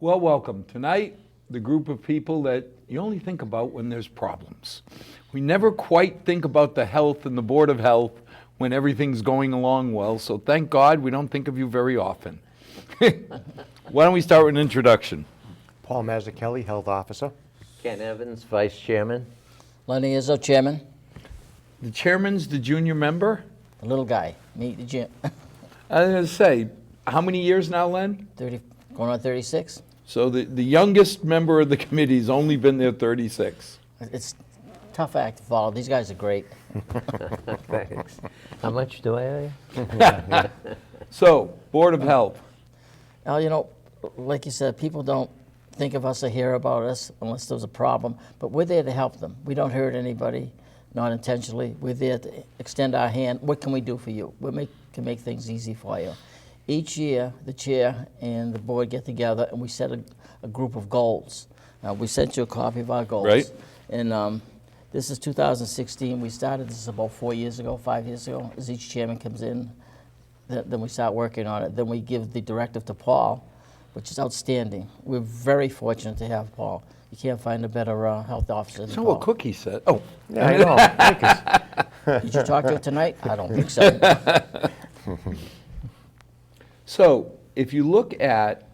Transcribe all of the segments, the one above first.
Well, welcome. Tonight, the group of people that you only think about when there's problems. We never quite think about the health and the Board of Health when everything's going along well, so thank God we don't think of you very often. Why don't we start with an introduction? Paul Mazzucchelli, Health Officer. Ken Evans, Vice Chairman. Lenny Izzo, Chairman. The chairman's the junior member? The little guy, me, the Jim. I was going to say, how many years now, Len? 30, going on 36. So the youngest member of the committee's only been there 36. It's a tough act to follow. These guys are great. Thanks. How much do I owe you? So, Board of Health. Now, you know, like you said, people don't think of us or hear about us unless there's a problem, but we're there to help them. We don't hurt anybody, not intentionally. We're there to extend our hand. What can we do for you? Can make things easy for you. Each year, the chair and the board get together and we set a group of goals. We sent you a copy of our goals. Right. And this is 2016. We started this about 5 years ago. As each chairman comes in, then we start working on it. Then we give the directive to Paul, which is outstanding. We're very fortunate to have Paul. You can't find a better health officer than That's Paul. not what Cookie said. Oh, Yeah, I know. Did you talk to her tonight? I don't think so. so if you look at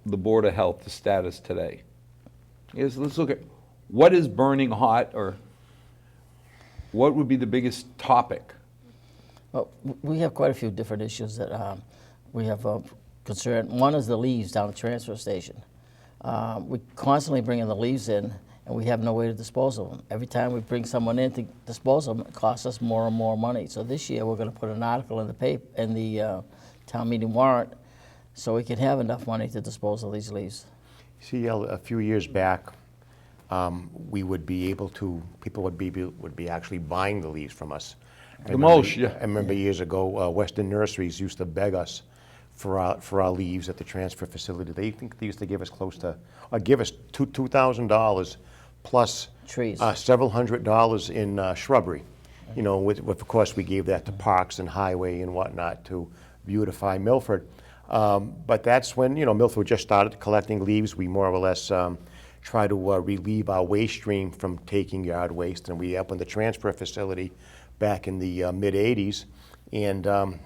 the Board of Health, the status today, let's look at what is burning hot, or what would be the biggest topic? Well, we have quite a few different issues that we have concern. One is the leaves down at the transfer station. We constantly bring in the leaves in, and we have no way to dispose of them. Every time we bring someone in to dispose of them, it costs us more and more money. So this year we're going to put an article in the paper, in the town meeting warrant, so we can have enough money to dispose of these leaves. See, a few years back, we would be able to, people would be actually buying the leaves from us. The mulch, yeah. I remember years ago, Western Nurseries used to beg us for our leaves at the transfer facility. They used to give us close to, or give us $2,000 plus Trees. Several $100s in shrubbery. You know, of course we gave that to Parks and Highway and whatnot to beautify Milford. But that's when, you know, Milford just started collecting leaves. We more or less try to relieve our waste stream from taking yard waste, and we opened the transfer facility back in the mid-'80s, and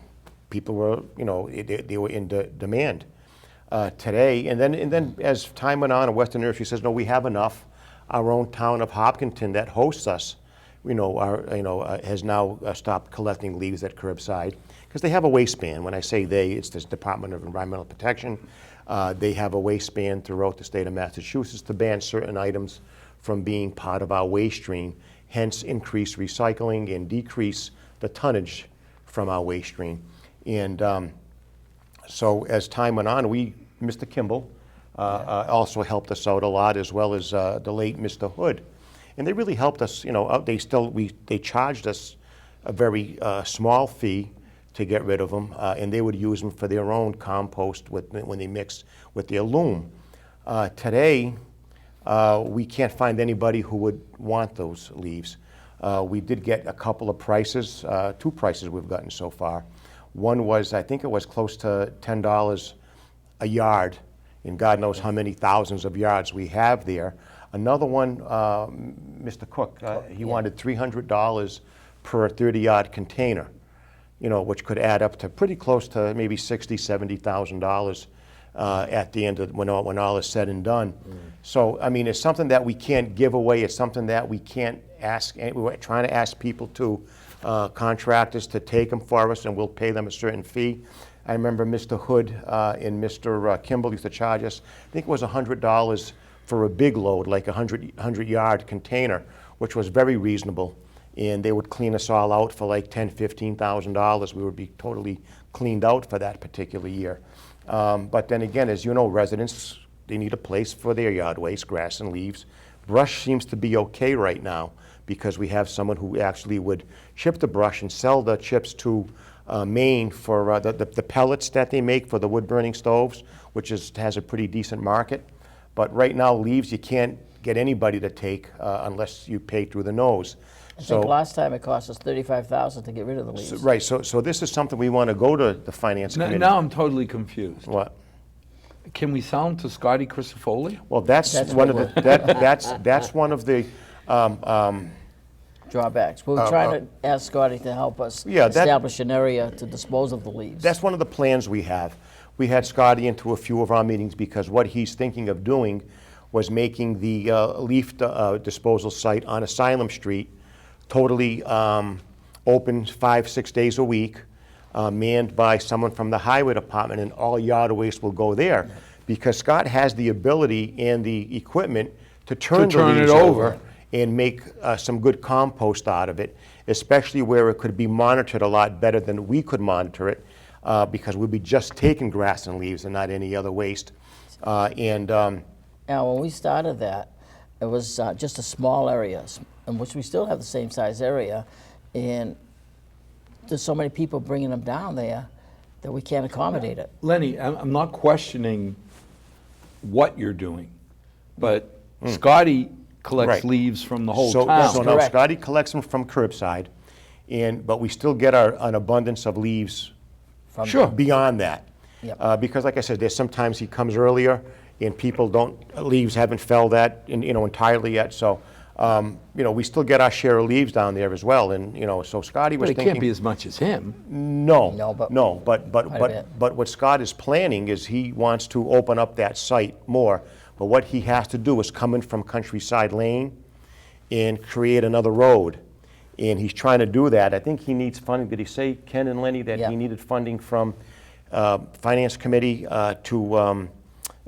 people were, you know, they were in demand. Today, and then as time went on, Western Nursery says, no, we have enough. Our own town of Hopkinton that hosts us, has now stopped collecting leaves at curbside because they have a waste ban. When I say they, it's the Department of Environmental Protection. They have a waste ban throughout the state of Massachusetts to ban certain items from being part of our waste stream, hence increase recycling and decrease the tonnage from our waste stream. And so as time went on, Mr. Kimball also helped us out a lot, as well as the late Mr. Hood. And they really helped us, you know, they charged us a very small fee to get rid of them, and they would use them for their own compost when they mixed with their loam. Today, we can't find anybody who would want those leaves. We did get a couple of prices, 2 prices we've gotten so far. One was, I think it was close to $10 a yard, and God knows how many thousands of yards we have there. Another one, Mr. Cook, he wanted $300 per 30-yard container, you know, which could add up to pretty close to maybe $60,000, $70,000 at the end of when all is said and done. So, I mean, it's something that we can't give away. It's something that we can't ask. We're trying to ask people to, contractors to take them for us, and we'll pay them a certain fee. I remember Mr. Hood and Mr. Kimball used to charge us, I think it was $100 for a big load, like a 100-yard container, which was very reasonable. And they would clean us all out for like $10,000, $15,000. We would be totally cleaned out for that particular year. But then again, as you know, residents, they need a place for their yard waste, grass and leaves. Brush seems to be okay right now because we have someone who actually would chip the brush and sell the chips to Maine for the pellets that they make for the wood-burning stoves, which has a pretty decent market. But right now, leaves you can't get anybody to take unless you pay through the nose. I So- think last time it cost us $35,000 to get rid of the leaves. Right, so this is something we want to go to the finance committee. Now I'm totally confused. What? Can we sell them to Scotty Crisafulli? Well, that's That's one of what the, that's one of the, Drawbacks. We were trying to ask Scotty to help us Yeah, that- establish an area to dispose of the leaves. that's one of the plans we have. We had Scotty into a few of our meetings because what he's thinking of doing was making the leaf disposal site on Asylum Street totally open 5-6 days a week, manned by someone from the highway department, and all yard waste will go there. Because Scott has the ability and the equipment to turn the turn it leaves over. over and make some good compost out of it, especially where it could be monitored a lot better than we could monitor it, because we'd be just taking grass and leaves and not any other waste. Now, when we started that, it was just a small area, in which we still have the same size area, and there's so many people bringing them down there that we can't accommodate it. Lenny, I'm not questioning what you're doing, but Scotty collects Right. leaves from the whole So town. now Correct. Scotty collects them from curbside, but we still get an abundance of leaves From Sure. beyond that. Yep. Because like I said, there's sometimes he comes earlier and people leaves haven't fell that, entirely yet. So, we still get our share of leaves down there as well. And, so Scotty was But it thinking. can't be as much as him. No, No, but but quite a bit. what Scott is planning is he wants to open up that site more. But what he has to do is come in from Countryside Lane and create another road. And he's trying to do that. I think he needs funding. Did he say, Ken and Lenny, that Yeah. he needed funding from Finance Committee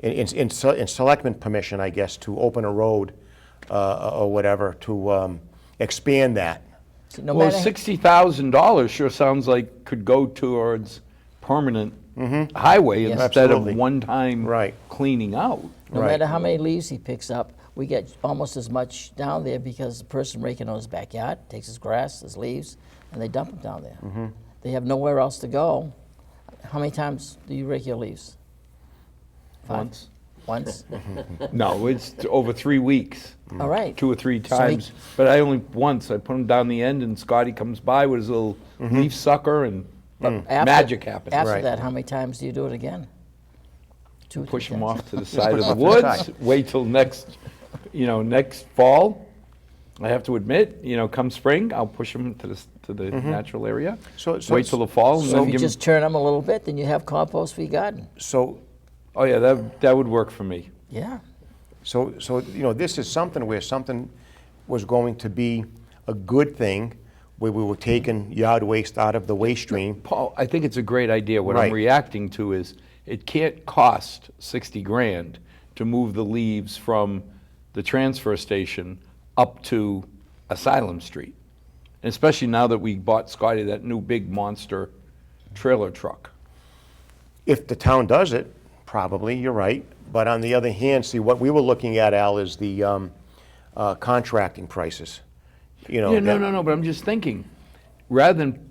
in Selectmen permission, I guess, to open a road or whatever, to expand that. No Well, matter, $60,000 sure sounds like could go towards permanent highway instead Absolutely. of one-time Right. cleaning out. no Right. matter how many leaves he picks up, we get almost as much down there because the person raking on his backyard takes his grass, his leaves, and they dump them down there. Mm-hmm. They have nowhere else to go. How many times do you rake your leaves? 5? Once. Once? No, it's over 3 weeks, All right. 2 or 3 So he- times. But I only once. I put them down the end, and Scotty comes by with his little leaf sucker, and After- magic happens. After Right. that, how many times do you do it again? 2 or 3 Push them times. off to the side of the off to the woods. side. Wait till next fall. I have to admit, come spring, I'll push them to the natural area. So Wait till the fall, and So then if you give 'em- just turn them a little bit, then you have compost for your garden. So Oh yeah, that would work for me. Yeah. So this is something where something was going to be a good thing, where we were taking yard waste out of the waste stream. Paul, I think it's a great idea. What Right. I'm reacting to is it can't cost 60 grand to move the leaves from the transfer station up to Asylum Street. And especially now that we bought Scotty that new big monster trailer truck. If the town does it, probably, you're right. But on the other hand, see, what we were looking at, Al, is the contracting prices. Yeah, no, but I'm just thinking, rather than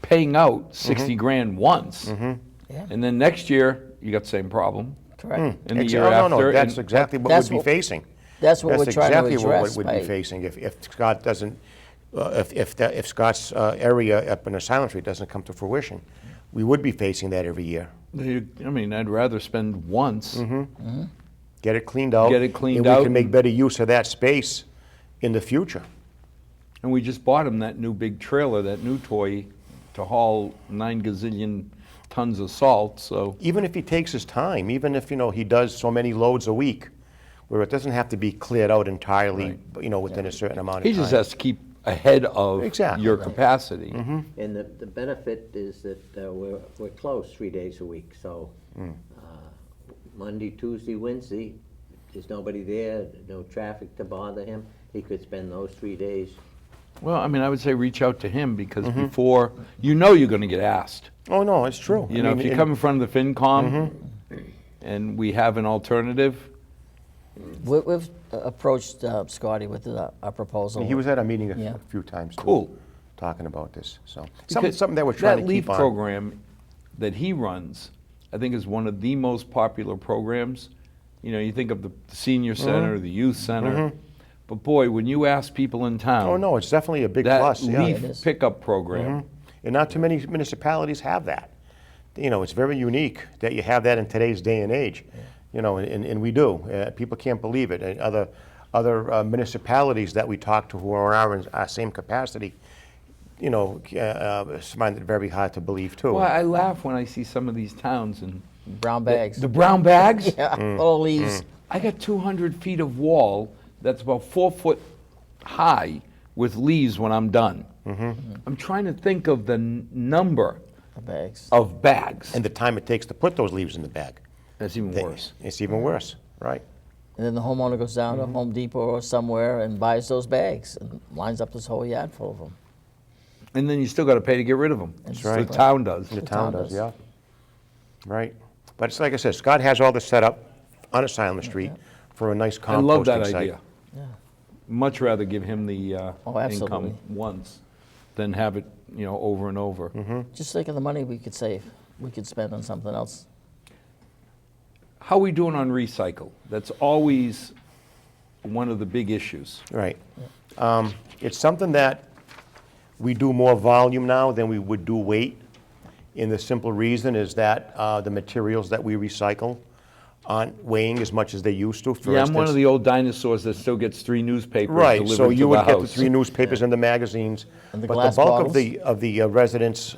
paying out 60 grand once, Yeah. and then next year, you got the same problem, Correct. and the year No, after. that's and- exactly what That's we'd be what- facing. That's what we're trying to exactly address what by- we'd be facing if Scott doesn't, if Scott's area up in Asylum Street doesn't come to fruition. We would be facing that every year. I mean, I'd rather spend once. Get it cleaned out. Get it cleaned And we out can make and- better use of that space in the future. And we just bought him that new big trailer, that new toy, to haul 9 gazillion tons of salt, so. Even if he takes his time, even if, he does so many loads a week, where it doesn't have to be cleared out entirely, within a certain amount of time. He just has to keep ahead of Exactly. your capacity. And the benefit is that we're closed 3 days a week, so Monday, Tuesday, Wednesday, there's nobody there, no traffic to bother him. He could spend those 3 days. Well, I mean, I would say reach out to him, because before, you're gonna get asked. Oh, no, it's true. You know, if you come in front of the FinCom, and we have an alternative, We've approached Scotty with our proposal. He was at our meeting Yeah. a few times. too, Cool. Talking about this, so. because Something that we're trying to that leaf keep on. program that he runs, I think is one of the most popular programs. You think of the senior center, the youth center, But boy, when you ask people in town. Oh, no, it's definitely a big That plus, yeah. leaf It is. pickup program. And not too many municipalities have that. You know, it's very unique that you have that in today's day and age. You know, and we do. People can't believe it. And other municipalities that we talk to who are in our same capacity, you know, find it very hard to believe too. Well, I laugh when I see some of these towns and Brown bags. the brown bags. Yeah, all leaves. I got 200 feet of wall that's about 4 foot high with leaves when I'm done. I'm trying to think of the number The bags. of bags. And the time it takes to put those leaves in the bag. That's even They- worse. It's even worse, right? And then the homeowner goes down to Home Depot or somewhere and buys those bags and lines up this whole yard full of them. And then you still got to pay to get rid of them. That's right. The town does. The town town does, does. yeah. Right. But it's like I said, Scott has all this set up on Asylum Street for a nice I love that composting site. idea. Much rather give him the Oh, absolutely. income once than have it, you know, over and over. Just think of the money we could save, we could spend on something else. How are we doing on recycle? That's always one of the big issues. Right. It's something that we do more volume now than we would do weight. And the simple reason is that the materials that we recycle aren't weighing as much as they used to. For Yeah, I'm one instance- of the old dinosaurs that still gets 3 newspapers Right, delivered so to you the would get the house. 3 newspapers and the magazines. And the but glass the bulk bottles. of the residents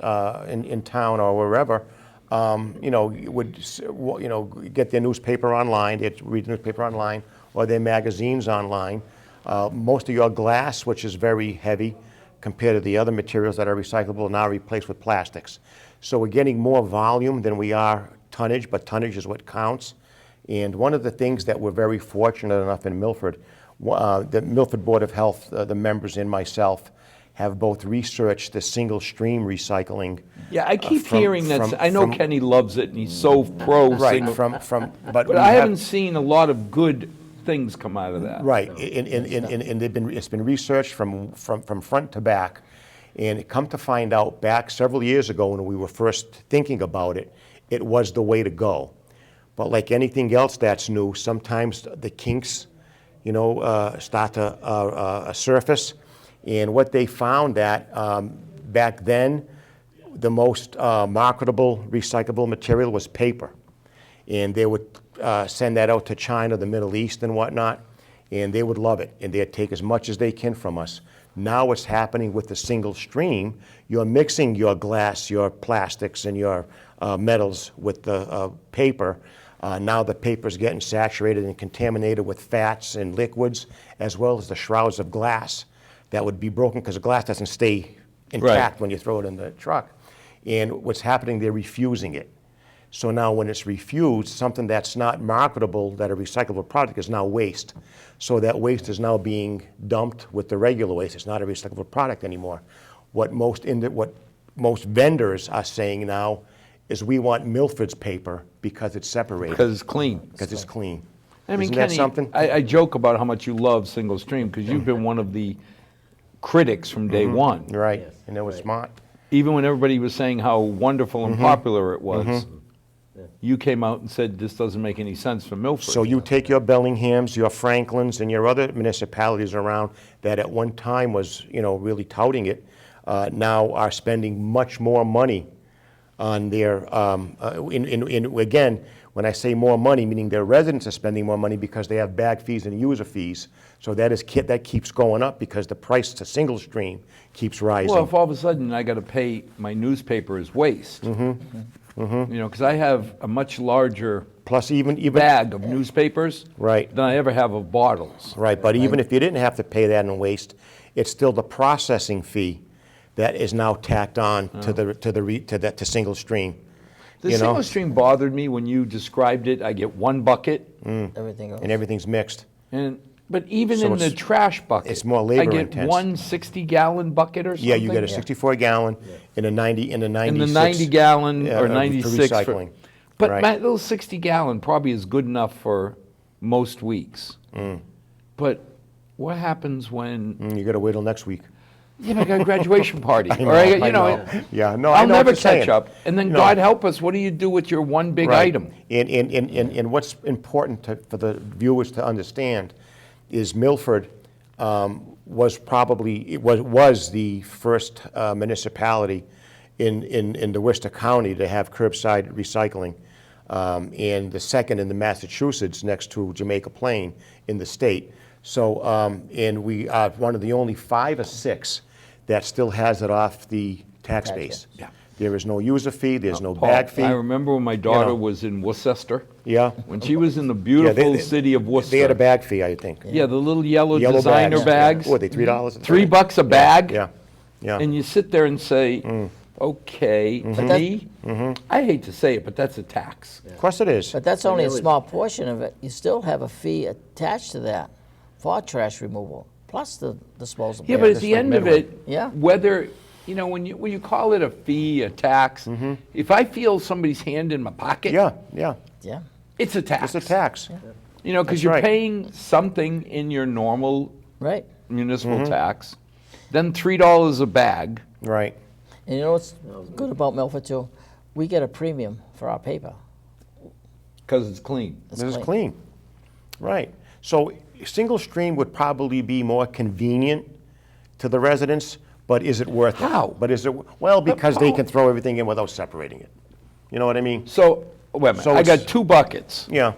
in town or wherever, you know, you know, get their newspaper online, they'd read the newspaper online, or their magazines online. Most of your glass, which is very heavy compared to the other materials that are recyclable, are now replaced with plastics. So we're getting more volume than we are tonnage, but tonnage is what counts. And one of the things that we're very fortunate enough in Milford, the Milford Board of Health, the members and myself, have both researched the single stream recycling. Yeah, I keep from- hearing that. from- I know from- Kenny loves it and he's so pro Right, single. but But we I have- haven't seen a lot of good things come out of that. Right, and it's been researched from front to back. And come to find out, back several years ago when we were first thinking about it, it was the way to go. But like anything else that's new, sometimes the kinks, you know, start to surface. And what they found that back then, the most marketable recyclable material was paper. And they would send that out to China, the Middle East and whatnot, and they would love it. And they'd take as much as they can from us. Now what's happening with the single stream, you're mixing your glass, your plastics, and your metals with the paper. Now the paper's getting saturated and contaminated with fats and liquids, as well as the shrouds of glass that would be broken because the glass doesn't stay intact when you throw it in the truck. And what's happening, they're refusing it. So now when it's refused, something that's not marketable, that a recyclable product, is now waste. So that waste is now being dumped with the regular waste. It's not a recyclable product anymore. What most vendors are saying now is we want Milford's paper because it's separated. Because it's clean. Because it's clean. I mean, Isn't Kenny, that something? I joke about how much you love single stream because you've been one of the critics from day one. Right, Yes, and it was right. smart. Even when everybody was saying how wonderful and popular it was, you came out and said this doesn't make any sense for Milford. So you take your Bellinghams, your Franklins, and your other municipalities around that at one time was, you know, really touting it, now are spending much more money on their, again, when I say more money, meaning their residents are spending more money because they have bag fees and user fees. So that keeps going up because the price to single stream keeps rising. Well, if all of a sudden I got to pay my newspaper as waste, you know, because I have a much larger Plus even bag of newspapers Right. than I ever have of bottles. Right, but even if you didn't have to pay that in waste, it's still the processing fee that is now tacked on to single stream. The you know? single stream bothered me when you described it. I get one bucket, Everything else. And everything's mixed. but even So in the it's- trash bucket, it's more labor I get intense. one 60-gallon bucket or something. Yeah, you get a 64-gallon and a 96. And the 90-gallon or for 96 recycling. But Right. my little 60-gallon probably is good enough for most weeks. But what happens when You gotta wait till next week. I got a graduation party, I or I, know, you know, Yeah, no, I I'll know what never you're catch saying. up. And then No. God help us, what do you do with your one big Right. item? And what's important for the viewers to understand is Milford was probably, was the first municipality in the Worcester County to have curbside recycling, and the second in the Massachusetts next to Jamaica Plain in the state. So, and we are one of the only 5 or 6 that still has it off the tax base. Yeah. There is no user fee, there's no Paul, bag fee. I remember when my daughter know. was in Worcester. Yeah. When she was in the Yeah, beautiful city of Worcester. They had a bag fee, I think. Yeah, the little yellow Yellow designer bags. What, were they $3? $3 a bag. Yeah, yeah. And you sit there and say, okay, to me, I hate to say it, but that's a tax. Of course it is. But that's only a there was- small portion of it. You still have a fee attached to that for trash removal, plus the disposal. Yeah, but bin. at the like end of Midway. it, Yeah. whether, when you call it a fee, a tax, if I feel somebody's hand in my pocket, Yeah, yeah. Yeah. it's a tax. It's a tax. Because That's you're right. paying something in your normal Right. municipal tax, then $3 a bag. Right. And you know what's good about Milford too? We get a premium for our paper. Because it's clean. It's This is clean. Right. So single stream would probably be more convenient to the residents, but is it worth it? How? But is it, well, because they how? can throw everything in without separating it. You know what I mean? So, wait a minute, So I got it's- 2 buckets, Yeah,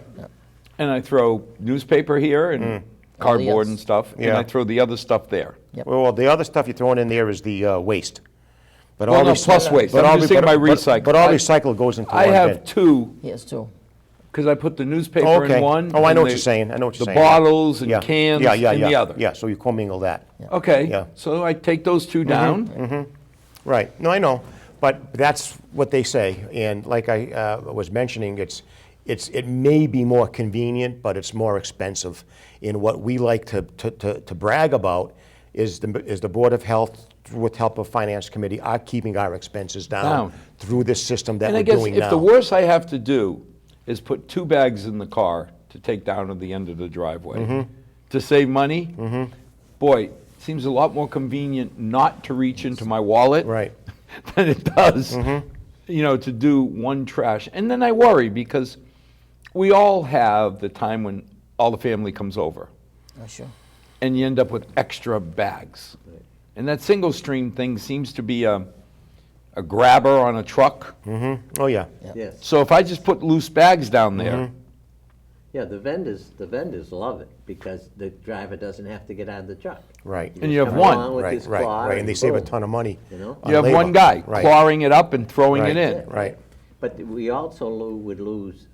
and I throw newspaper here and cardboard and else. stuff, and Yeah. I throw the other stuff there. Yep. well, the other stuff you're throwing in there is the waste. But Well, no, rec- plus waste. but I'm all just re- saying my but- recycle. But all I- recycle goes into I one have bin. 2, He has too. because I put the newspaper Okay. in one. Oh, I know and what you're saying. I know what you're saying. The bottles and Yeah. cans Yeah, yeah, in yeah. the other. Yeah, so you commingle that. Okay, Yeah. so I take those 2 down. Right, no, I know, but that's what they say, and like I was mentioning, it may be more convenient, but it's more expensive. And what we like to brag about is the Board of Health, with help of Finance Committee, are keeping our expenses down Down. through this system that And I we're guess doing if now. the worst I have to do is put 2 bags in the car to take down at the end of the driveway to save money, boy, it seems a lot more convenient not to reach into my wallet Right, than it does, to do one trash. And then I worry because we all have the time when all the family comes over Oh, sure. and you end up with extra bags. And that single stream thing seems to be a grabber on a truck. oh, yeah, Yes, So if I just put loose bags down there, yeah, the vendors love it because the driver doesn't have to get out of the truck. right. And you have Come one. along with his Right, claw right, and they save a boom, ton of money. You know? on you have labor. one guy Right, clawing it up and throwing Right. it in. Right. But we also would lose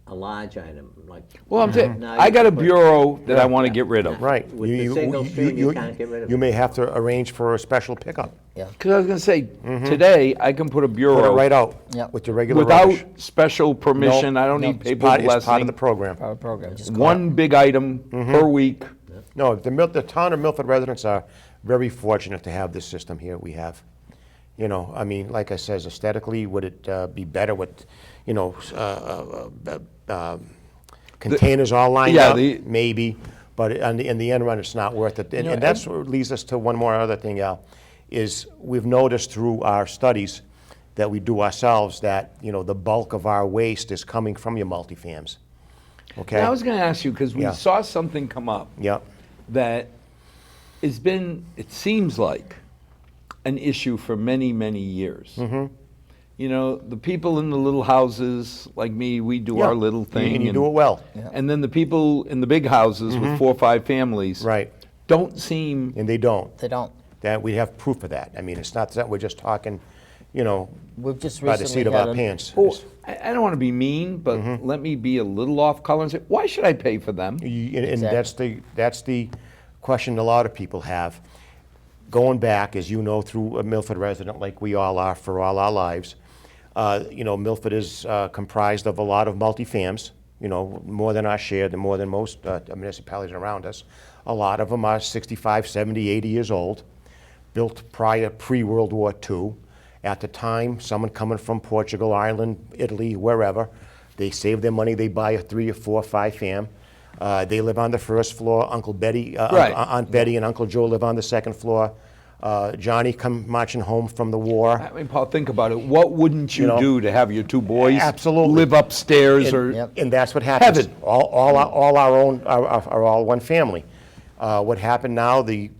a large item, like. Well, I'm saying, Now I you got a can put- bureau that I want to Yeah. get rid of. Right. With the single stream, you can't get rid of You it. may have to arrange for a special pickup. Yeah. Because I was going to say, today, I can put a Put it bureau right out Yeah. with your regular without rubbish. special permission. I don't No. need It's paper part of blessing. the program. Our program. Just One big item per week. No, the town of Milford residents are very fortunate to have this system here we have. I mean, like I says, aesthetically, would it be better with, containers all lined yeah, up? the- Maybe, but in the end run, it's not worth it. And know, and that's what leads us to one more other thing, Al, is we've noticed through our studies that we do ourselves that, the bulk of our waste is coming from your multifams. Okay? Now, I was going to ask you, because we Yeah. saw something come up Yeah, that has been, it seems like, an issue for many, many years. The people in the little houses, like me, we do Yeah. our little thing. and you do it well. And then the people in the big houses with 4 or 5 families Right. don't seem, And they don't. They don't. That we have proof of that. I mean, it's not that we're just talking, We've just by the recently seat of had our a- pants. oh, I don't want to be mean, but let me be a little off color and say, why should I pay for them? And that's the question a lot of people have. Going back, as you know, through a Milford resident like we all are for all our lives, Milford is comprised of a lot of multifams, more than our share, more than most municipalities around us. A lot of them are 65, 70, 80 years old, built pre-World War II. At the time, someone coming from Portugal, Ireland, Italy, wherever, they save their money, they buy a 3 or 4 or 5 fam. They live on the first floor. Uncle Betty, Right. Aunt Betty and Uncle Joe live on the second floor. Johnny come marching home from the war. I mean, Paul, think about it. What wouldn't you You know, do to have your 2 boys absolutely. live upstairs And, or Yep. and that's what happens. Heaven. All our own are all one family. What happened now, the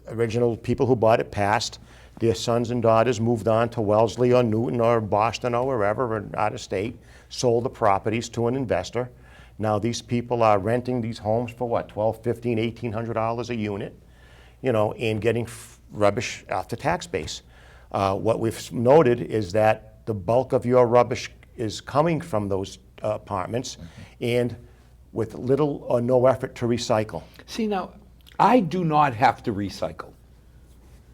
original people who bought it passed. Their sons and daughters moved on to Wellesley or Newton or Boston or wherever, or out of state, sold the properties to an investor. Now these people are renting these homes for what, $1,200, $1,500, $1,800 a unit, you know, and getting rubbish off the tax base. What we've noted is that the bulk of your rubbish is coming from those apartments, and with little or no effort to recycle. See, now, I do not have to recycle.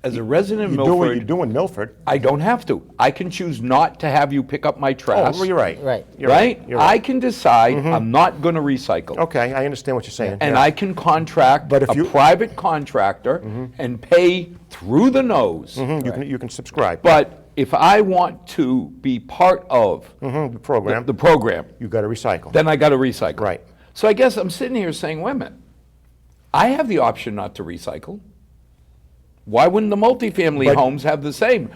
As a resident of You do what you Milford, do in Milford. I don't have to. I can choose not to have you pick up my trash. Oh, you're right. Right. You're Right? You're I right. can decide I'm not going to recycle. Okay, I understand what you're saying. And yeah. I can contract But if a you- private contractor and pay through the nose. You can subscribe. But if I want to be part of The program, the program, you got to recycle. then I got to recycle. Right. So I guess I'm sitting here saying, wait a minute, I have the option not to recycle. Why wouldn't the multifamily But- homes have the same?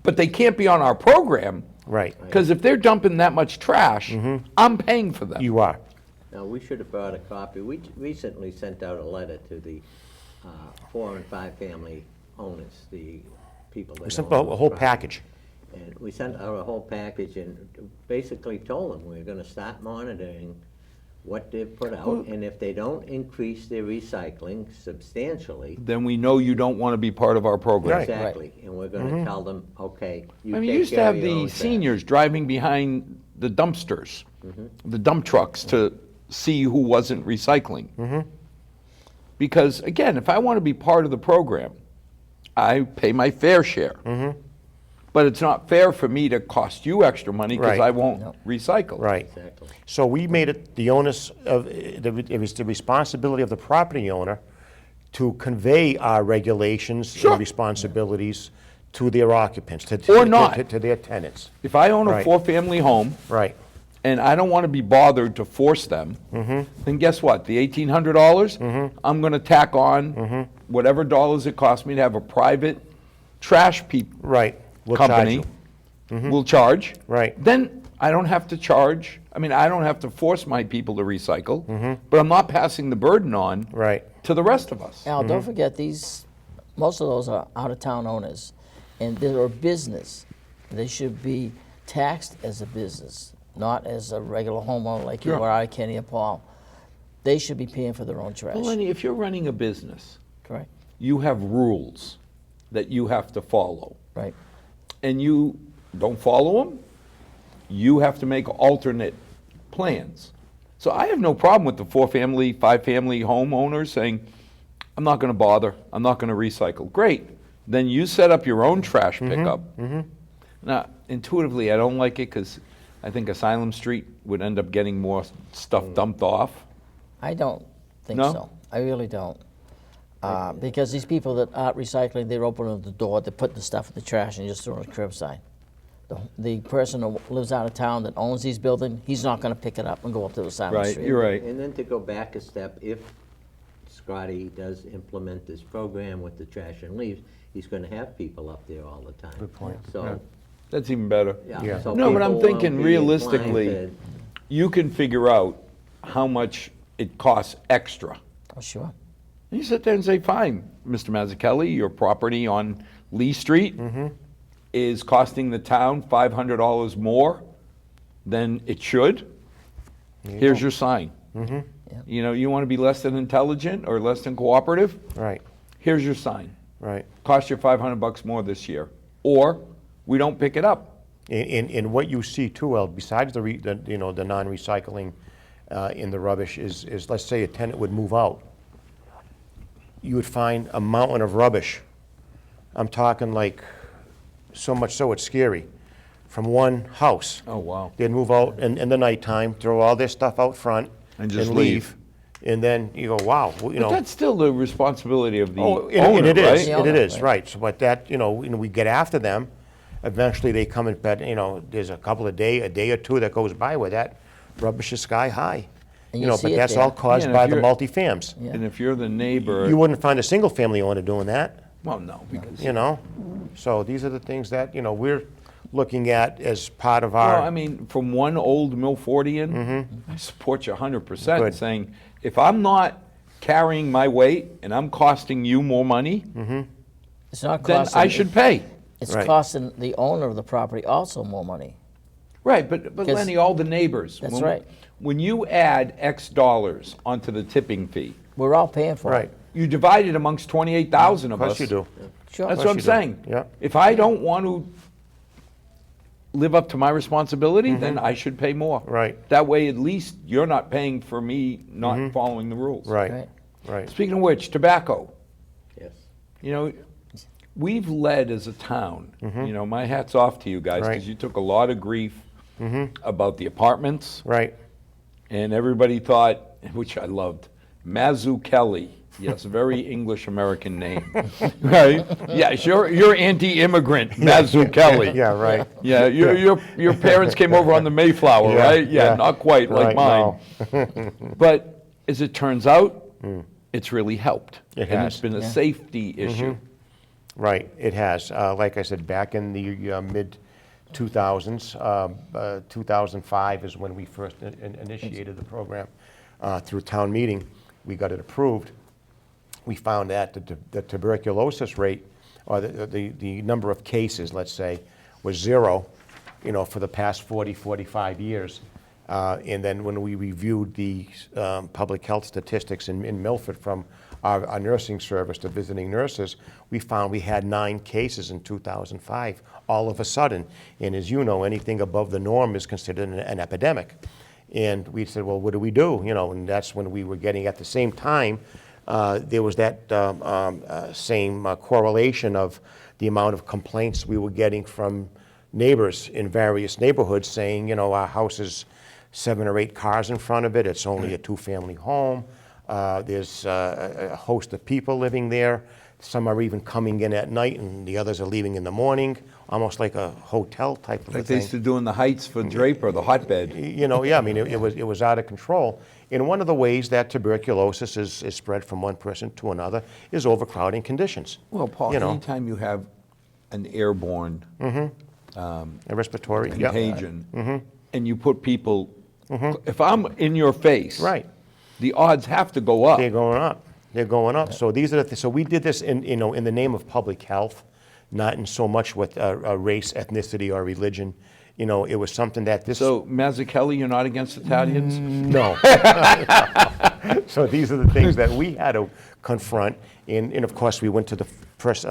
But they can't be on our program. Right. Because if they're dumping that much trash, I'm paying for them. You are. Now, we should have brought a copy. We recently sent out a letter to the 4 and 5 family owners, the people that We sent own a those whole properties. package. And we sent out a whole package and basically told them we're gonna start monitoring what they've put out, and if they don't increase their recycling substantially, Then we know you don't want to be part of our program. Right. exactly, and we're gonna tell them, okay, you I mean, you take used to care have of your own the trash. seniors driving behind the dumpsters, the dump trucks, to see who wasn't recycling. Because, again, if I want to be part of the program, I pay my fair share. But it's not fair for me to cost you extra money because Right. I won't recycle. Right. Exactly. So we made it the onus of, it was the responsibility of the property owner to convey our regulations Sure. and responsibilities to their occupants, Or not. to their tenants. If I own a Right. 4-family home Right. and I don't want to be bothered to force them, then guess what? The $1,800, I'm going to tack on whatever dollars it costs me to have a private trash Right. We'll charge company you. will charge. Right. Then I don't have to charge. I mean, I don't have to force my people to recycle, but I'm not passing the burden on Right. to the rest of us. Al, don't forget, most of those are out-of-town owners, and they're a business. They should be taxed as a business, not as a regular homeowner like you Sure. or I, Kenny or Paul. They should be paying for their own trash. Well, Lenny, if you're running a business, Correct, you have rules that you have to follow, right. and you don't follow them, you have to make alternate plans. So I have no problem with the 4-family, 5-family homeowners saying, I'm not going to bother, I'm not going to recycle. Great. Then you set up your own trash pickup. Now, intuitively, I don't like it because I think Asylum Street would end up getting more stuff dumped off. I don't think No? so. I really don't. Because these people that aren't recycling, they're opening the door, they're putting the stuff in the trash and just throwing it curbside. The person who lives out of town that owns these buildings, he's not gonna pick it up and go up to the side of the street. You're right. And then to go back a step, if Scotty does implement this program with the trash and leaves, he's gonna have people up there all the time. Good point. So, That's even better. Yeah. so No, but I'm people won't thinking be realistically, inclined you can figure out how much it costs extra. Oh, sure. And you sit there and say, fine, Mr. Mazzucchelli, your property on Lee Street is costing the town $500 more than it should. Here's your sign. You know, you want to be less than intelligent or less than cooperative? Right. Here's your sign. Right. Cost you $500 more this year. Or we don't pick it up. And what you see too, El, besides the non-recycling in the rubbish is, let's say a tenant would move out. You would find a mountain of rubbish. I'm talking like, so much so it's scary, from one house. Oh, wow. They'd move out in the nighttime, throw all their stuff out front. And just leave. And then you go, wow, you But know. that's still the responsibility of the Oh, owner, and it is, right? The and owner, it is, right. right. So, but that, we get after them. Eventually, they come in, but, there's a day or two that goes by where that rubbish is sky high. And you see But it that's there. all caused Yeah, and by if the you're- multifams. Yeah. And if you're the neighbor, You wouldn't find a single-family owner doing that, well, no, because So these are the things that, we're looking at as part of well, I our, mean, from one old Milfordian, I support you 100%, Good. saying if I'm not carrying my weight and I'm costing you more money, It's not then costing. I should pay. It's Right. costing the owner of the property also more money. Right, but 'Cause- Lenny, all the neighbors. That's when- right. When you add X dollars onto the tipping fee, We're all paying for Right. it. you divide it amongst 28,000 Of of us. course you do. Sure. That's course what I'm you do. saying. Yeah. If I don't want to live up to my responsibility, then I should pay more. Right. That way, at least you're not paying for me not following the rules. Right, Right. right. Speaking of which, tobacco. Yes. You know, we've led as a town. You know, my hat's off to you guys Right. because you took a lot of grief about the apartments, Right. and everybody thought, which I loved, Mazzucchelli. Yes, a very English American name, right? Yes, you're anti-immigrant, Mazzucchelli. Yeah, right. Yeah, your parents came over on the Mayflower, Yeah, right? Yeah, yeah. not quite like Right, mine. no. But as it turns out, it's really helped. It And has. it's been a safety issue. Right, it has. Like I said, back in the mid-2000s, 2005 is when we first initiated the program through town meeting. We got it approved. We found that the tuberculosis rate, or the number of cases, let's say, was 0, for the past 40, 45 years. And then when we reviewed the public health statistics in Milford from our nursing service to visiting nurses, we found we had 9 cases in 2005, all of a sudden. And as you know, anything above the norm is considered an epidemic. And we said, well, what do we do? And that's when we were getting, at the same time, there was that same correlation of the amount of complaints we were getting from neighbors in various neighborhoods saying, our house is 7 or 8 cars in front of it, it's only a 2-family home, there's a host of people living there, some are even coming in at night and the others are leaving in the morning, almost like a hotel type of a Like they thing. used to do in the Heights for Draper, the hotbed. Yeah, I mean, it was out of control. And one of the ways that tuberculosis is spread from one person to another is overcrowding conditions. Well, Paul, anytime you have an airborne A respiratory, yeah. contagion, and you put people, if I'm in your face, Right. the odds have to go up. They're going up. They're going up. So these are so we did this in the name of public health, not in so much with race, ethnicity, or religion. It was something that this. So, Mazzucchelli, you're not against Italians? No. So these are the things that we had to confront. And of course, we went to the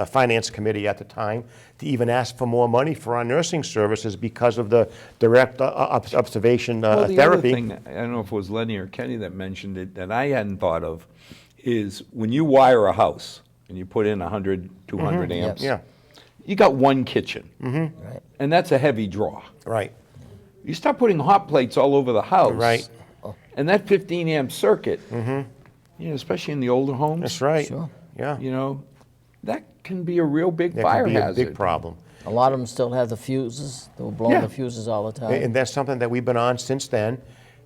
finance committee at the time to even ask for more money for our nursing services because of the direct observation Well, the therapy. other thing, I don't know if it was Lenny or Kenny that mentioned it, that I hadn't thought of, is when you wire a house and you put in 100, 200 amps, Yeah, you got one kitchen, Right. and that's a heavy draw. right. You start putting hot plates all over the house, Right. and that 15 amp circuit, especially in the older homes, That's right. Sure. Yeah. that can be a real big That fire could be a hazard. big problem. A lot of them still have the fuses. They were blowing Yeah. the fuses all the time. And that's something that we've been on since then.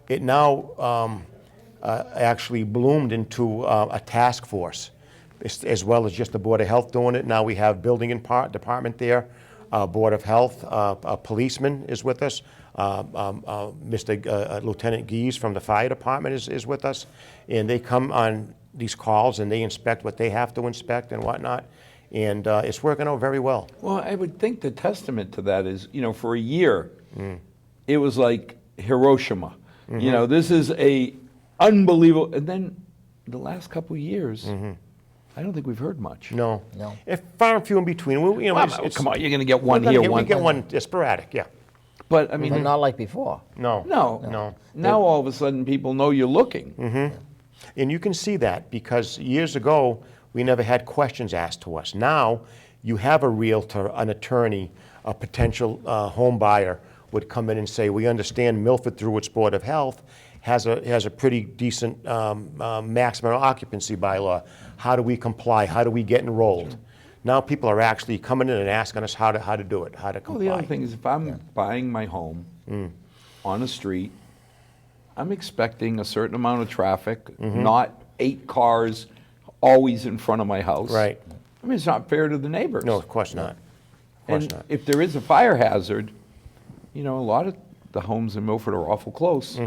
It now actually bloomed into a task force, as well as just the Board of Health doing it. Now we have building and department there, Board of Health, a policeman is with us, Mr. Lieutenant Gies from the fire department is with us, and they come on these calls and they inspect what they have to inspect and whatnot, and it's working out very well. Well, I would think the testament to that is, for a year, it was like Hiroshima. This is a unbelievable, and then the last couple of years, I don't think we've heard much. No. No. If far and few in between. Come on, you're going to get one We're here, gonna one we get one sporadic, yeah. But I mean, But not like before. No. no. Now all of a sudden, people know you're looking. And you can see that because years ago, we never had questions asked to us. Now, you have a realtor, an attorney, a potential home buyer would come in and say, we understand Milford through its Board of Health has a pretty decent maximum occupancy bylaw. How do we comply? How do we get enrolled? Now people are actually coming in and asking us how to do it, how to Well, comply. the other thing is, if I'm buying my home on a street, I'm expecting a certain amount of traffic, not 8 cars always in front of my house. Right. I mean, it's not fair to the neighbors. No, of course not. Of course And not. if there is a fire hazard, a lot of the homes in Milford are awful close.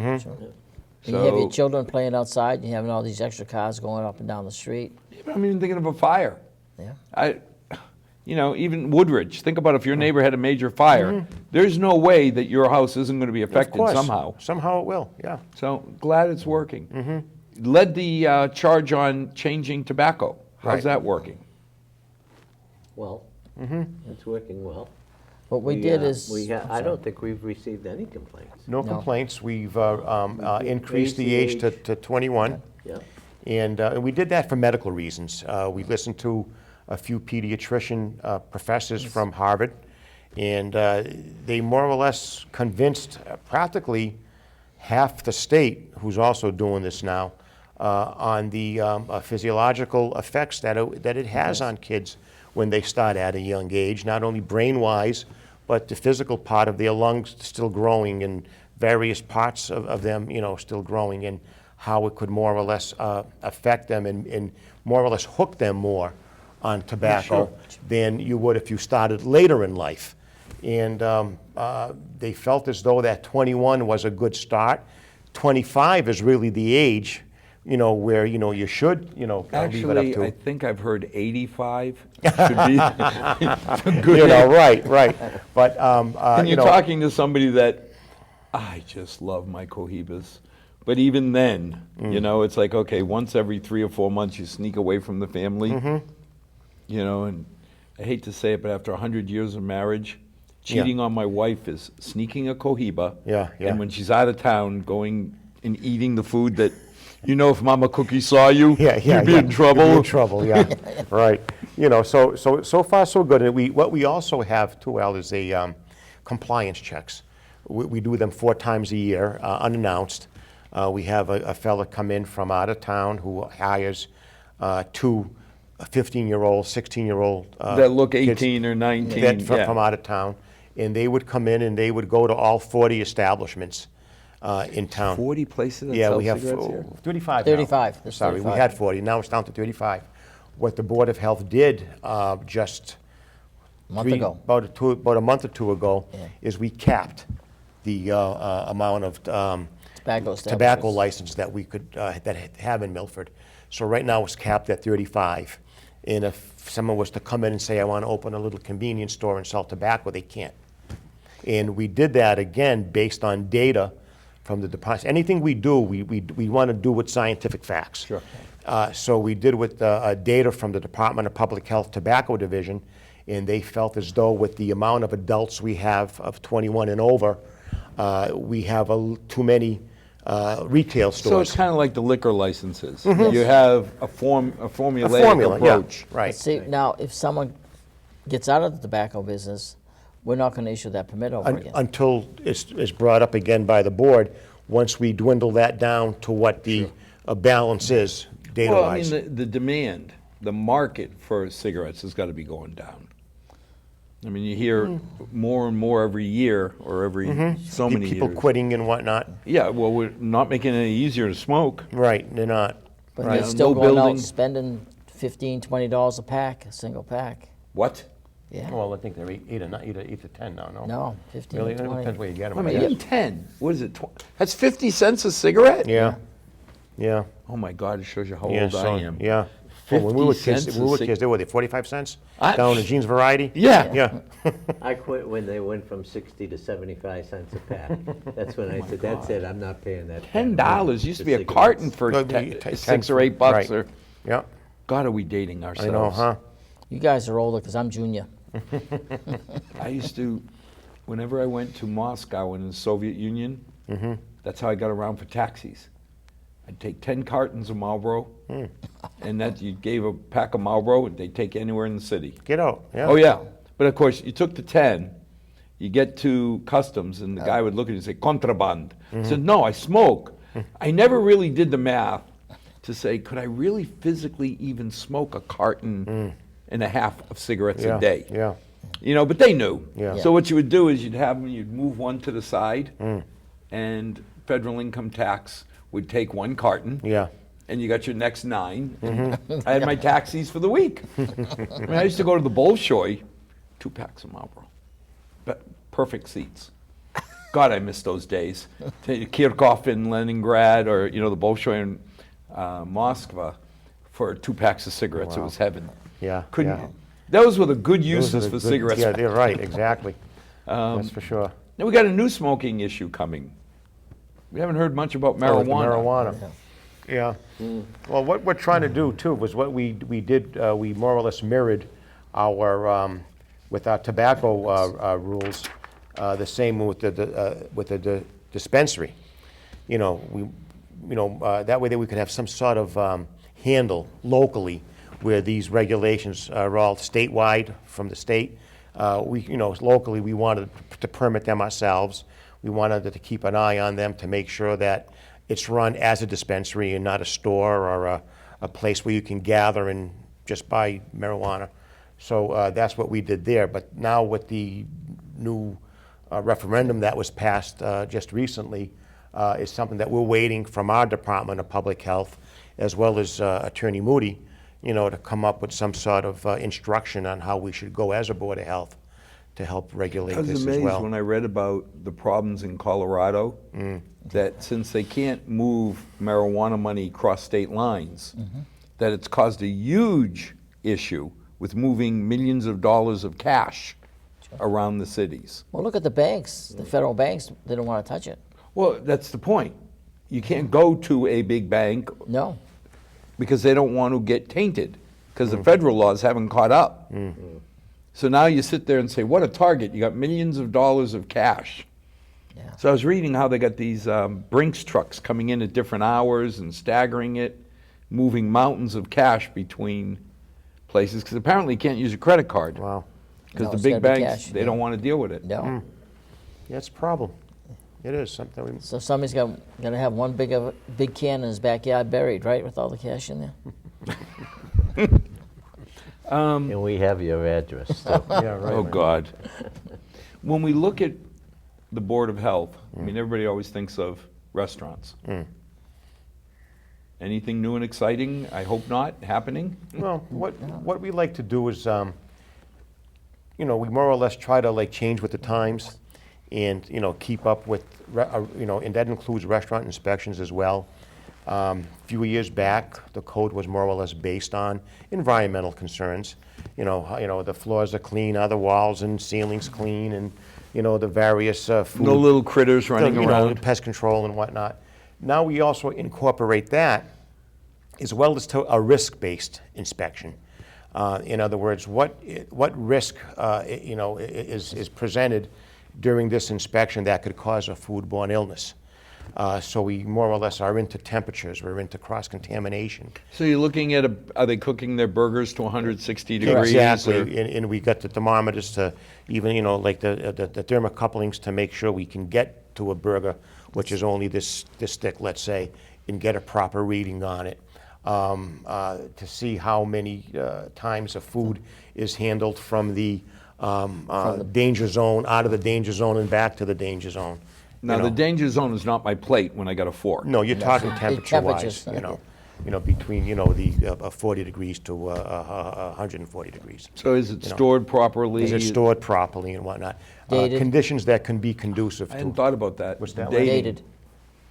And you have your So- children playing outside, and you're having all these extra cars going up and down the street. I'm even thinking of a fire. Yeah. Even Woodridge, think about if your neighbor had a major fire, there's no way that your house isn't going to be Of affected course. somehow. Somehow it will, yeah. So glad it's working. Led the charge on changing tobacco. How's Right. that working? Well, it's working well. What we did is. I don't think we've received any complaints. No No. complaints. We've increased the age Raised the to 21. Yeah. And we did that for medical reasons. We listened to a few pediatrician professors from Harvard, and they more or less convinced practically half the state, who's also doing this now, on the physiological effects that it has on kids when they start at a young age, not only brain-wise, but the physical part of their lungs still growing and various parts of them, still growing, and how it could more or less affect them and more or less hook them more on tobacco than you would if you started later in life. And they felt as though that 21 was a good start. 25 is really the age, where, you should, leave it up Actually, to. I think I've heard 85 should be a good Right. But, And you're talking to somebody that, I just love my cohibas. But even then, it's like, okay, once every 3 or 4 months you sneak away from the family. And I hate to say it, but after 100 years of marriage, cheating on my wife is sneaking a cohiba. Yeah. And when she's out of town, going and eating the food that, if Mama Cookie saw you, you'd be in trouble. You'd be in trouble, yeah. Right. So far so good. And what we also have too, Al, is a compliance checks. We do them 4 times a year, unannounced. We have a fella come in from out of town who hires 2 15-year-old, 16-year-old That look kids 18 or 19. that from out of town, and they would come in and they would go to all 40 establishments in town. 40 places that Yeah, sell we have cigarettes here? 35 now. 35. There's Sorry, we 35. had 40, now it's down to 35. What the Board of Health did just Month ago. about a month or 2 ago, Yeah. is we capped the amount of Tobacco tobacco establishments. license that we could have in Milford. So right now it's capped at 35. And if someone was to come in and say, I want to open a little convenience store and sell tobacco, they can't. And we did that, again, based on data from the department. Anything we do, we want to do with scientific facts. Sure. So we did with data from the Department of Public Health Tobacco Division, and they felt as though with the amount of adults we have of 21 and over, we have too many retail stores. So it's kind of like the liquor licenses. You have a formulaic formula, approach. yeah, right. See, now, if someone gets out of the tobacco business, we're not going to issue that permit over again. Until it's brought up again by the board, once we dwindle that down to what the balance is, Well, I data-wise. mean, the demand, the market for cigarettes has got to be going down. I mean, you hear more and more every year or every so many People years. quitting and whatnot. Yeah, well, we're not making it any easier to smoke. Right, they're not. But Right. they're still No going building. out spending $15, $20 a pack, a single pack. What? Yeah. Well, I think they're 8 to 10 now, no? No, 15 Really? to It 20. depends where you get them, I I mean, guess. even 10. What is it? That's 50 cents a cigarette? Yeah, yeah. Oh my God, it shows you how Yeah, old so, I am. yeah. Well, when we were 50 kids, cents when we a were cig- kids, they were 45 cents I- down in Jeans Variety. Yeah. Yeah. I quit when they went from 60 to 75 cents a pack. That's when I said, that's it, I'm not paying that. $10 used to be a cigarettes. carton for It'd be 6 or 8 bucks. right. Or Yeah, God, are we dating ourselves? I know, huh? You guys are older because I'm junior. I used to, whenever I went to Moscow in the Soviet Union, that's how I got around for taxis. I'd take 10 cartons of Marlboro, and that you gave a pack of Marlboro, and they'd take you anywhere in the city. Get out, yeah. Oh yeah, but of course you took the 10, you get to customs, and the guy would look at you and say contraband. I said, no, I smoke. I never really did the math to say, could I really physically even smoke a carton and a half of cigarettes Yeah, a day? yeah. But they knew. Yeah. So what you would do is you'd move one to the side, and federal income tax would take 1 carton. Yeah. And you got your next 9. And I had my taxis for the week. I mean, I used to go to the Bolshoi, 2 packs of Marlboro. But perfect seats. God, I miss those days. Kirchhoff in Leningrad, or the Bolshoi in Moscow, for 2 packs of cigarettes. It was heaven. Yeah, Couldn't. yeah. Those were the good Those uses are the for good- cigarettes. Yeah, they're right, exactly. That's for sure. Now we got a new smoking issue coming. We haven't heard much about Oh, the marijuana. Marijuana. Yeah. Well, what we're trying to do too was what we did, we more or less mirrored our, with our tobacco rules, the same with the dispensary. That way that we could have some sort of handle locally where these regulations are all statewide from the state. Locally, we wanted to permit them ourselves. We wanted to keep an eye on them to make sure that it's run as a dispensary and not a store or a place where you can gather and just buy marijuana. So that's what we did there. But now with the new referendum that was passed just recently, is something that we're waiting from our Department of Public Health, as well as Attorney Moody, to come up with some sort of instruction on how we should go as a Board of Health to help regulate I was this as amazed well. when I read about the problems in Colorado, that since they can't move marijuana money across state lines, that it's caused a huge issue with moving millions of dollars of cash around the cities. Well, look at the banks, the federal banks, they don't want to touch it. Well, that's the point. You can't go to a big bank No. because they don't want to get tainted, because the federal laws haven't caught up. So now you sit there and say, what a target. You got millions of dollars of cash. Yeah. So I was reading how they got these Brinks trucks coming in at different hours and staggering it, moving mountains of cash between places, because apparently you can't use a credit card. Wow. Because No, the it's big gotta be banks, cash, they yeah. don't want to deal with it. No. Yeah, it's a problem. It is something we, So somebody's going to have one big can in his backyard buried, right, with all the cash in there? And we have your address, so. yeah, right. Oh, God. When we look at the Board of Health, I mean, everybody always thinks of restaurants. Anything new and exciting, I hope not, happening? Well, what we like to do is, we more or less try to change with the times and, keep up with, and that includes restaurant inspections as well. A few years back, the code was more or less based on environmental concerns. The floors are clean, are the walls and ceilings clean, and, the various food. No little critters running around? Pest control and whatnot. Now we also incorporate that as well as to a risk-based inspection. In other words, what risk is presented during this inspection that could cause a foodborne illness. So we more or less are into temperatures, we're into cross-contamination. So you're looking at, are they cooking their burgers to 160 degrees? Exactly, or- and we got the thermometers to even, the thermocouplings to make sure we can get to a burger, which is only this thick, let's say, and get a proper reading on it. To see how many times a food is handled from the danger zone, out of the danger zone and back to the danger zone. Now, the danger zone is not my plate when I got a fork. No, you're talking temperatures, temperature-wise, between, the 40 degrees to 140 degrees. So is it stored properly? Is it stored properly and whatnot? Dated. Conditions that can be conducive I hadn't to, thought about that. What's that?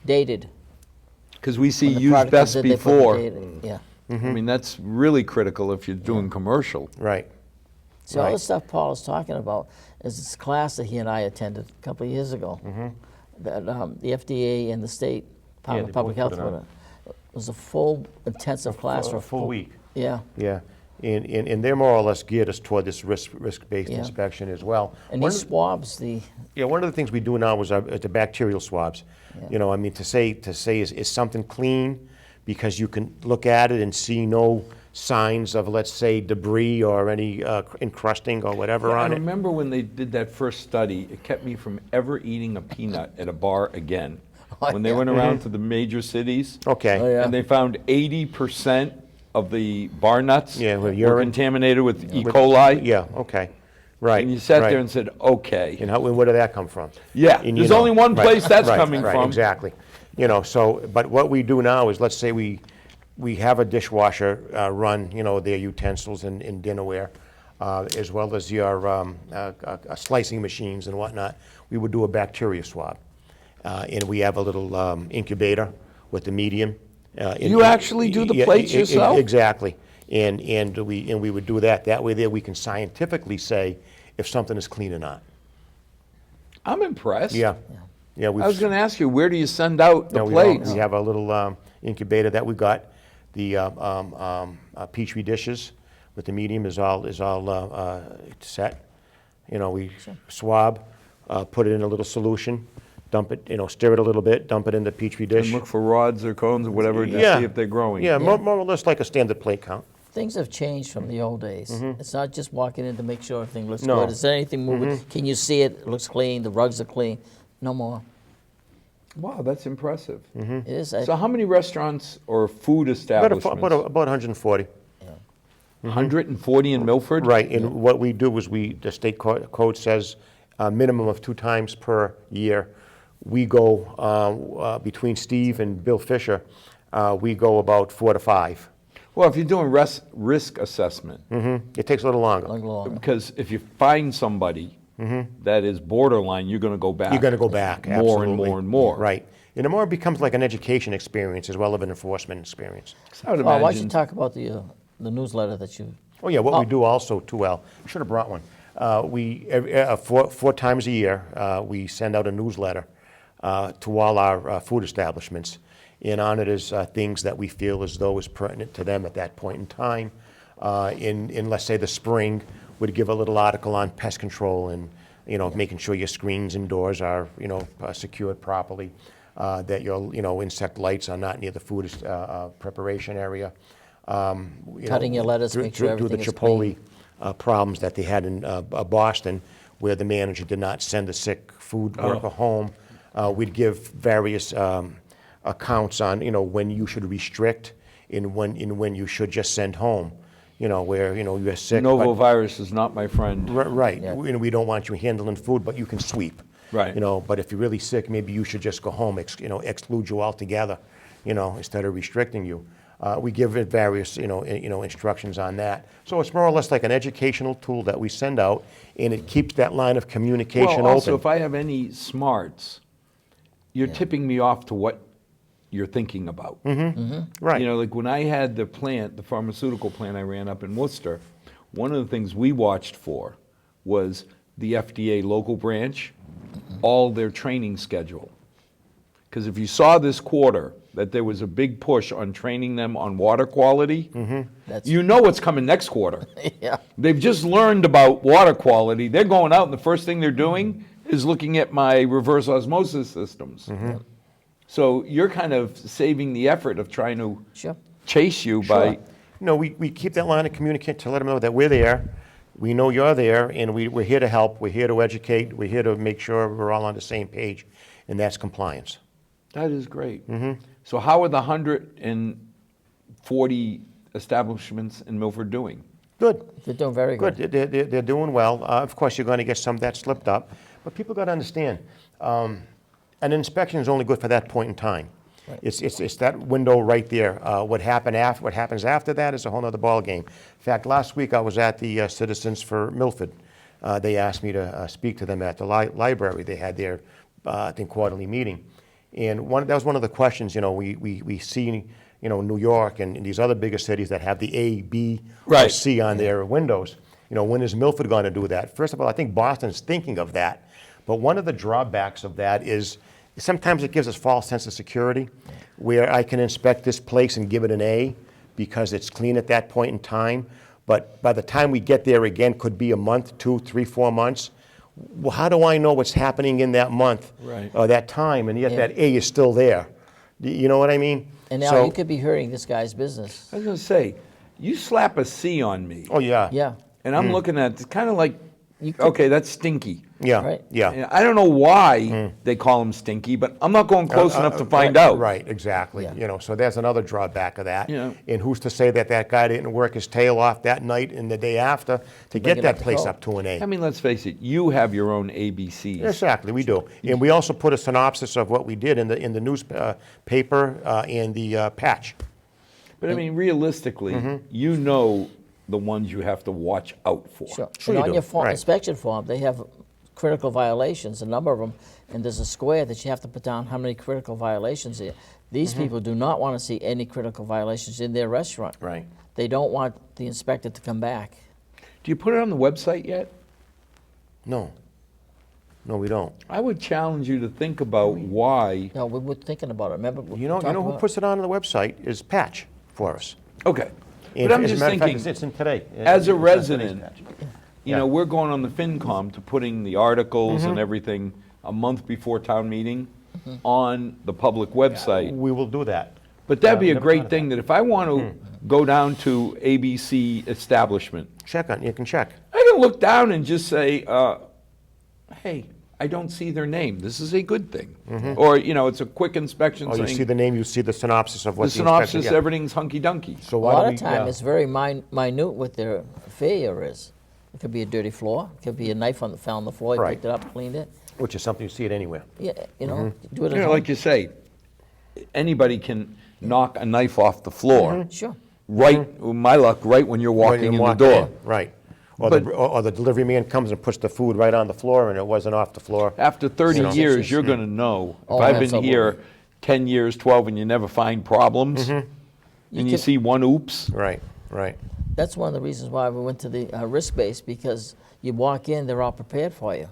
Dated. Because we see When the used product best comes in, they put the before. dated, yeah. I mean, that's really critical if you're doing commercial. right. See, all Right. the stuff Paul is talking about is this class that he and I attended a couple of years ago. That the FDA and the state Department they of Public both Health put it on. it was a full intensive class for A full week. Yeah, Yeah, and they're more or less geared us toward this risk-based Yeah. inspection as well. and One he of- swabs the. Yeah, one of the things we do now is the bacterial swabs. Yeah. To say is something clean, because you can look at it and see no signs of, let's say, debris or any encrusting or whatever I on it. remember when they did that first study, it kept me from ever eating a peanut at a bar again. When they went around to the major cities. Okay. Oh, yeah. And they found 80% of the bar nuts Yeah, with were urine. contaminated with E. coli. Yeah, okay, right. And you sat right. there and said, okay. And where did that come from? Yeah, And, there's only one place that's coming right, from. Exactly. But what we do now is, let's say we have a dishwasher run, their utensils and dinnerware. as well as your slicing machines and whatnot, we would do a bacteria swab. And we have a little incubator with the medium. You actually do the plates yourself? Exactly. And we would do that. That way there we can scientifically say if something is clean or not. I'm impressed. Yeah. Yeah, I was going to ask you, where do you send out the plates? We have a little incubator that we got. The Petri dishes with the medium is all set. You know, we swab, put it in a little solution, dump it, stir it a little bit, dump it in the Petri dish. And look for rods or cones or whatever to see if they're growing. Yeah, more or less like a standard plate count. Things have changed from the old days. It's not just walking in to make sure everything looks No. good. Is there anything moving? Can you see it? It looks clean. The rugs are clean. No more. Wow, that's impressive. It is. So how many restaurants or food establishments? About 140. 140 in Milford? Right, and what we do is the state code says a minimum of 2 times per year. We go, between Steve and Bill Fisher, we go about 4 to 5. Well, if you're doing risk assessment, It takes a little longer. because if you find somebody that is borderline, you're going to go back. You're going to go back, more absolutely. and more and more. Right, and the more it becomes like an education experience as well as an enforcement experience. I would Why don't you imagine. talk about the newsletter that you... Oh, yeah, what we do also, too, Al, should have brought one. Four times a year, we send out a newsletter to all our food establishments. And on it is things that we feel as though is pertinent to them at that point in time. In let's say, the spring, we'd give a little article on pest control and, making sure your screens indoors are, secured properly, that your, insect lights are not near the food preparation area. Cutting your lettuce, make sure everything is Chipotle problems that they had in Boston, where the manager did not send a sick food worker home. We'd give various accounts on, when you should restrict and when you should just send home, where, you're sick. Novo virus is not my friend. Right. Yeah. We don't want you handling food, but you can sweep. Right. But if you're really sick, maybe you should just go home, exclude you altogether, instead of restricting you. We give it various, instructions on that. So it's more or less like an educational tool that we send out, and it keeps that line of communication Well, also, open. if I have any smarts, you're tipping me off to what you're thinking about. Right. Like when I had the pharmaceutical plant I ran up in Worcester, one of the things we watched for was the FDA local branch, all their training schedule. Because if you saw this quarter that there was a big push on training them on water quality, That's- you know what's coming next quarter. Yeah. They've just learned about water quality. They're going out and the first thing they're doing is looking at my reverse osmosis systems. So you're kind of saving the effort of trying to Sure. chase you by, We keep that line of communication to let them know that we're there, we know you're there, and we're here to help, we're here to educate, we're here to make sure we're all on the same page, and that's compliance. that is great. So how are the 140 establishments in Milford doing? Good. You're doing very good. Good, they're doing well. Of course, you're going to get some that slipped up, but people got to understand, an inspection is only good for that point in time. Right. It's that window right there. What happens after that is a whole other ballgame. In fact, last week I was at the Citizens for Milford. They asked me to speak to them at the library. They had their, I think, quarterly meeting. And that was one of the questions, we see, New York and these other bigger cities that have the A, B, or Right. C on their windows. When is Milford going to do that? First of all, I think Boston's thinking of that. But one of the drawbacks of that is sometimes it gives us false sense of security, where I can inspect this place and give it an A because it's clean at that point in time. But by the time we get there again, could be a month, 2, 3, 4 months. Well, how do I know what's happening in that month Right. or that time, and yet Yeah. that A is still there? You know what I mean? And now So- you could be hurting this guy's business. I was going to say, you slap a C on me, Oh, yeah. Yeah. and I'm looking at, it's kind of like, You could- okay, that's stinky. Yeah, Right. yeah. And I don't know why they call them stinky, but I'm not going close enough to find out. Right, exactly. Yeah. So there's another drawback of that. Yeah. And who's to say that that guy didn't work his tail off that night and the day after to get it that up to place code. up to an A? I mean, let's face it, you have your own ABCs. Exactly, we do. And we also put a synopsis of what we did in the newspaper and the patch. But I mean, realistically, you know the ones you have to watch out for. Sure. Sure And you on do. your Right. inspection form, they have critical violations, a number of them, and there's a square that you have to put down how many critical violations there. These people do not want to see any critical violations in their restaurant. Right. They don't want the inspector to come back. Do you put it on the website yet? No. No, we don't. I would challenge you to think about why. No, we were thinking about it. Remember? we You know talked who about- puts it on the website is Patch for us. Okay. And But I'm as a just matter of fact, thinking, it's in today. as a It's on today's resident, Patch. you know, Yeah. we're going on the FinCom to putting the articles and everything a month before town meeting on the public website. We will do that. But that'd be a never thought great of thing, that if I want to go down to ABC establishment, You can check. I can look down and just say, hey, I don't see their name. This is a good thing. Or, you know, it's a quick inspection Oh, you see saying, the name, you see the synopsis of the what the inspector... synopsis, yeah. everything's hunky-dunky. So A why lot don't of we... time, it's very minute what their failure is. It could be a dirty floor, it could be a knife found on the floor, you Right. picked it up, cleaned it. Which is something you see it anywhere. Yeah, you know, do it You at know, home. like you say, anybody can knock a knife off the floor. Sure. Right, with my luck, right when you're When walking you in the walk door. Right. Or But- the delivery man comes and puts the food right on the floor and it wasn't off the floor. After 30 You know. years, you're going to know. If Oh, I've been here absolutely. 10 years, 12, and you never find problems, and you can- see one oops, Right, right. That's one of the reasons why we went to the risk-based, because you walk in, they're all prepared for you.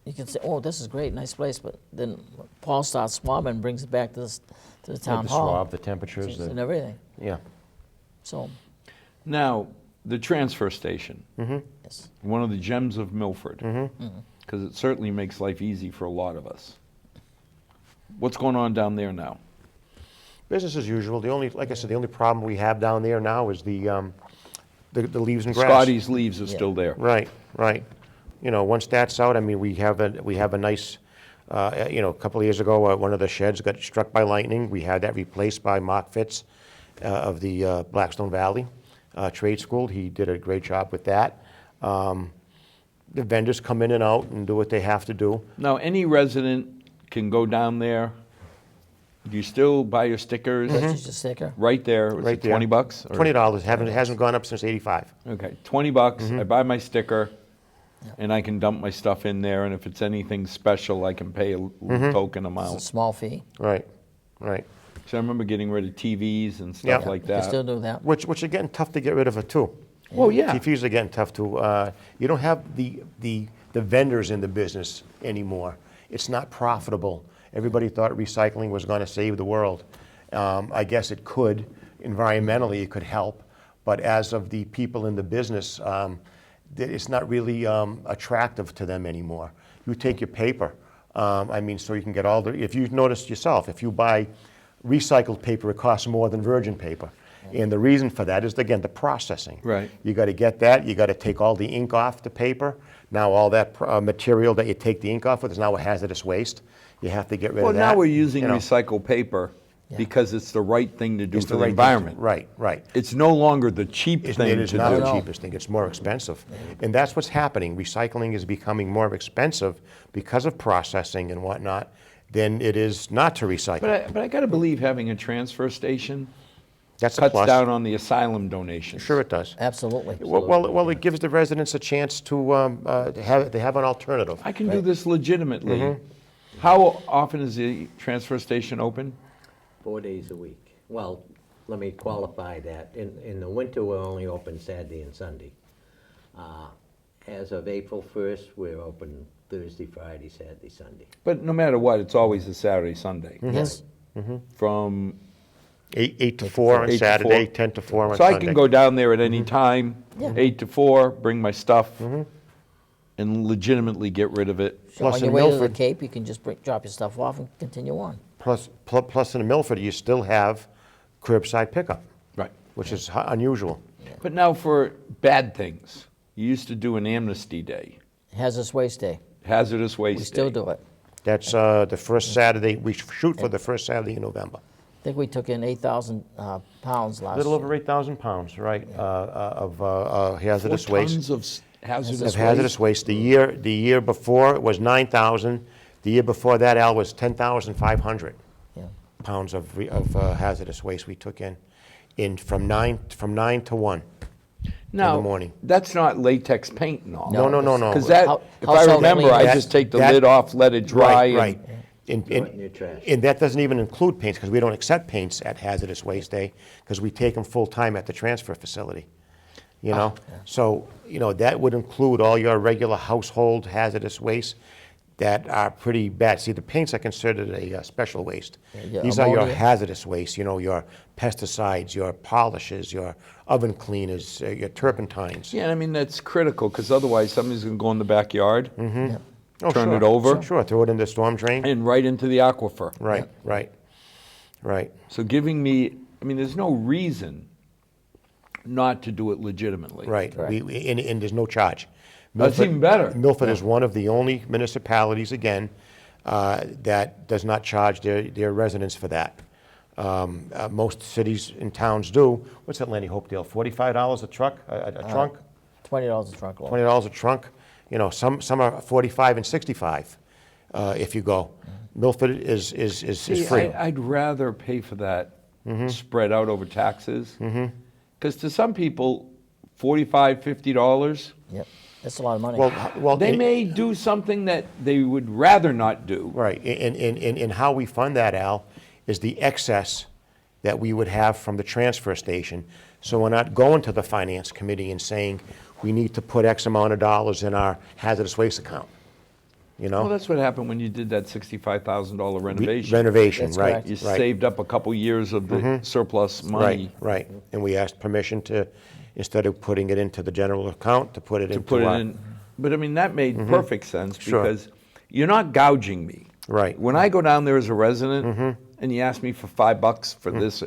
You can say, oh, this is great, nice place, but then Paul starts swabbing and brings it back to the town The hall. swab, the temperatures, And the... everything. Yeah. So, Now, the transfer station, yes. one of the gems of Milford, because it certainly makes life easy for a lot of us. What's going on down there now? Business as usual. The only, like I said, the only problem we have down there now is the leaves and grass. Scotty's leaves are still there. Right, right. You know, once that's out, I mean, we have a nice, you know, a couple of years ago, one of the sheds got struck by lightning. We had that replaced by Mark Fitz of the Blackstone Valley Trade School. He did a great job with that. The vendors come in and out and do what they have to do. Now, any resident can go down there. Do you still buy your stickers? Purchase your sticker. Right there. Was Right it there. 20 bucks? or- $20. Hasn't gone up since '85. Okay, 20 bucks. I buy my sticker, and I can dump my stuff in there. And if it's anything special, I can pay a little token It's a amount. small fee. Right, right. So I remember getting rid of TVs and Yeah. stuff like You can still that. do that. Which are getting tough to get rid of it too. Well, yeah. TVs are getting tough too. You don't have the vendors in the business anymore. It's not profitable. Everybody thought recycling was going to save the world. I guess it could. Environmentally, it could help. But as of the people in the business, it's not really attractive to them anymore. You take your paper. I mean, so you can get all the, if you've noticed yourself, if you buy recycled paper, it costs more than virgin paper. And the reason for that is, again, the processing. Right. You got to get that. You got to take all the ink off the paper. Now all that material that you take the ink off with is now a hazardous waste. You have to get rid Well, of that. now we're using you know. recycled paper because it's the right thing to do It's for the the right thing to- environment. Right, right. It's no longer the cheap It thing is to not do. the cheapest thing. It's more expensive. And that's what's happening. Recycling is becoming more expensive because of processing and whatnot than it is not to recycle. But I got to believe having a transfer station That's a cuts plus. down on the asylum donations. Sure it does. Absolutely. Well, it gives the residents a chance to have an alternative. I can do this legitimately. How often is the transfer station open? 4 days a week. Well, let me qualify that. In the winter, we're only open Saturday and Sunday. As of April 1st, we're open Thursday, Friday, Saturday, Sunday. But no matter what, it's always a Saturday, Sunday. Yes. From, 8 to 4 on 8 to Saturday, 4. 10 to 4 on so I Sunday. can go down there at any time, Yeah. 8 to 4, bring my stuff, and legitimately get rid of it. So Plus on your in way to the Milford- Cape, you can just drop your stuff off and continue on. Plus in Milford, you still have curbside pickup, Right. which is unusual. But now for bad things, you used to do an amnesty day, Hazardous waste day. hazardous waste We still day. do it. That's the first Saturday, we shoot for the first Saturday in November. I think we took in 8,000 pounds A last little year. over 8,000 pounds, right, of hazardous 4 waste. tons of hazardous Of hazardous waste. The year before, it was 9,000. The year before that, Al, was 10,500 Yeah. pounds of hazardous waste we took in from 9 to 1. Now, morning. that's not latex paint and all. No, no, no, no. Because that, How- if I household remember, I cleaning. just take the That- lid off, let it dry. Right, and- right. And, Throw it in your trash. and that doesn't even include paints, because we don't accept paints at hazardous waste day, because we take them full-time at the transfer facility, you know? So, you know, that would include all your regular household hazardous waste that are pretty bad. See, the paints are considered a special waste. Yeah, These are your ammonia. hazardous waste, you know, your pesticides, your polishes, your oven cleaners, your turpentines. Yeah, I mean, that's critical, because otherwise somebody's going to go in the backyard, Yeah. Oh, turn sure, it over. Sure, throw it in the storm drain. and right into the aquifer. Right, right, right. So giving me, I mean, there's no reason not to do it legitimately. Right, and there's no charge. That's even better. Milford is one of the only municipalities, again, that does not charge their residents for that. Most cities and towns do. What's that, Lanny Hopedale, $45 a truck, a trunk? $20 a truckload. $20 a trunk? You know, some are 45 and 65 if you go. Milford is See, free. I'd rather pay for that Mm-hmm. spread out over taxes. Because to some people, $45, $50, Yep, that's a lot of money. Well, they may do something that they would rather not do. Right, and how we fund that, Al, is the excess that we would have from the transfer station. So we're not going to the finance committee and saying, we need to put X amount of dollars in our hazardous waste account, you Well, know? that's what happened when you did that $65,000 renovation. Renovation, That's right, correct. You right. saved up a couple years of the surplus money Right, and we asked permission to, instead of putting it into the general account, to put it to into put it our. in. But I mean, that made perfect sense Sure. because you're not gouging me. Right. When I go down there as a resident and you ask me for $5 for this,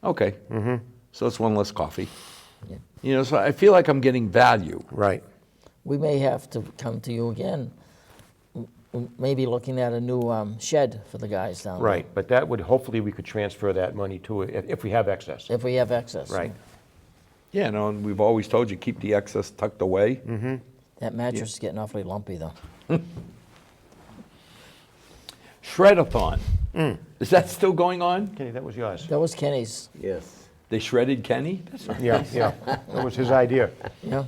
okay. So it's one less coffee. Yeah. You know, so I feel like I'm getting value. Right, We may have to come to you again, maybe looking at a new shed for the guys down there. right, but that would, hopefully, we could transfer that money to it if we have excess. If we have excess. Right, Yeah, no, and we've always told you, keep the excess tucked away. That mattress is getting awfully lumpy, though. Shred-a-thon. Is that still going on? Kenny, that was yours. That was Kenny's, Yes. They shredded Kenny? That's not Yeah, yeah, that was his idea. yeah.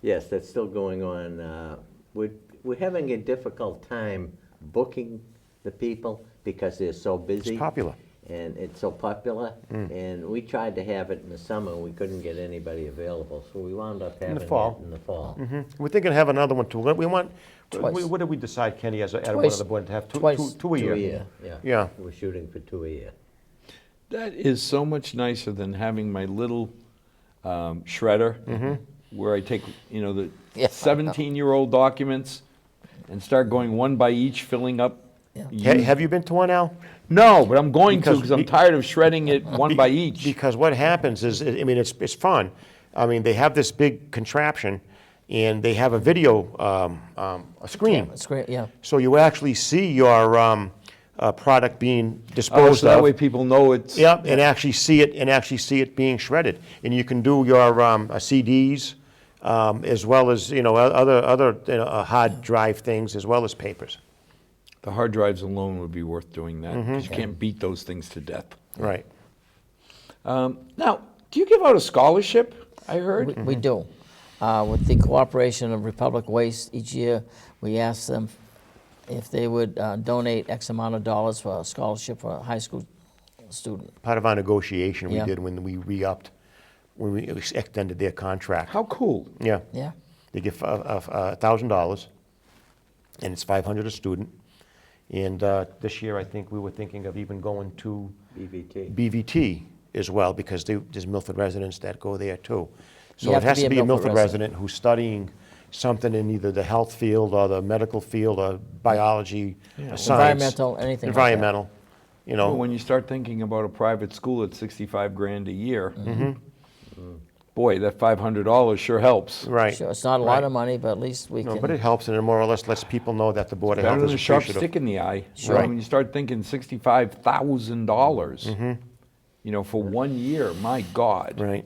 Yes, that's still going on. We're having a difficult time booking the people because they're so busy. It's popular. And it's so popular. And we tried to have it in the summer, we couldn't get anybody available, so we wound up having it fall. in the fall. We're thinking of have another one too. We want, Twice. what did we decide, Kenny, as one of Twice. the board, to have Twice. two a Two year? a year, yeah. Yeah. We're shooting for 2 a year. That is so much nicer than having my little shredder where I take, you know, the Yeah. 17-year-old documents and start going one by each, filling up. Yeah. Have you been to one, Al? No, but I'm going to Because because I'm be- tired of shredding it one by each. Because what happens is, I mean, it's fun. I mean, they have this big contraption, and they have a video, a screen. It's great, yeah. So you actually see your product being Oh, disposed so that of. way people know it's. Yep, and actually see it being shredded. And you can do your CDs, as well as, you know, other hard drive things, as well as papers. The hard drives alone would be worth doing that because you can't beat those things to death. Right. Now, do you give out a scholarship? I heard. We do. With the cooperation of Republic Waste, each year, we ask them if they would donate X amount of dollars for a scholarship for a high school student. Part of our negotiation we Yeah. did when we re-upped, when we extended their contract. How cool. Yeah. Yeah? They give $1,000, and it's $500 a student. And this year, I think we were thinking of even going to BVT. BVT as well, because there's Milford residents that go there too. So You it have to has be to a be a Milford Milford resident who's studying something in either the health field or the medical field or biology, or science. Environmental, anything like that. Environmental, you know. Well, when you start thinking about a private school at $65,000 a year, boy, that $500 sure helps. Right. Sure, it's not a lot of money, but at least we No, can. but it helps, and it more or less lets people know that the Board of Better Health than is a sharp appreciative. stick in the eye. Sure. Right. When you start thinking $65,000, you know, for 1 year, my God. Right.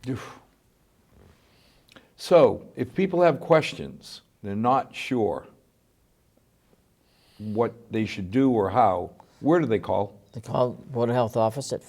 Oof. So, if people have questions, they're not sure what they should do or how, where do they call? They call Board of Health office at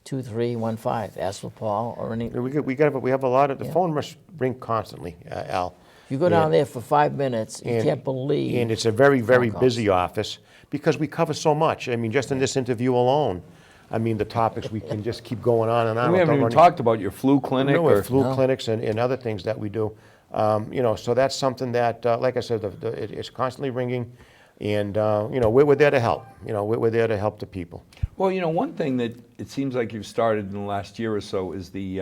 2315. Ask for Paul or any. We have a lot of, the phone must ring constantly, Al. You go down And- there for 5 minutes, you and- can't believe. And it's a very, very phone calls. busy office because we cover so much. I mean, just in this interview alone, I mean, the topics, we can just keep going on and on. We haven't without even running- talked about your flu clinic No, or. with flu clinics and other things that we do. So that's something that, like I said, it's constantly ringing, and, we're there to help. We're there to help the people. Well, one thing that it seems like you've started in the last year or so is the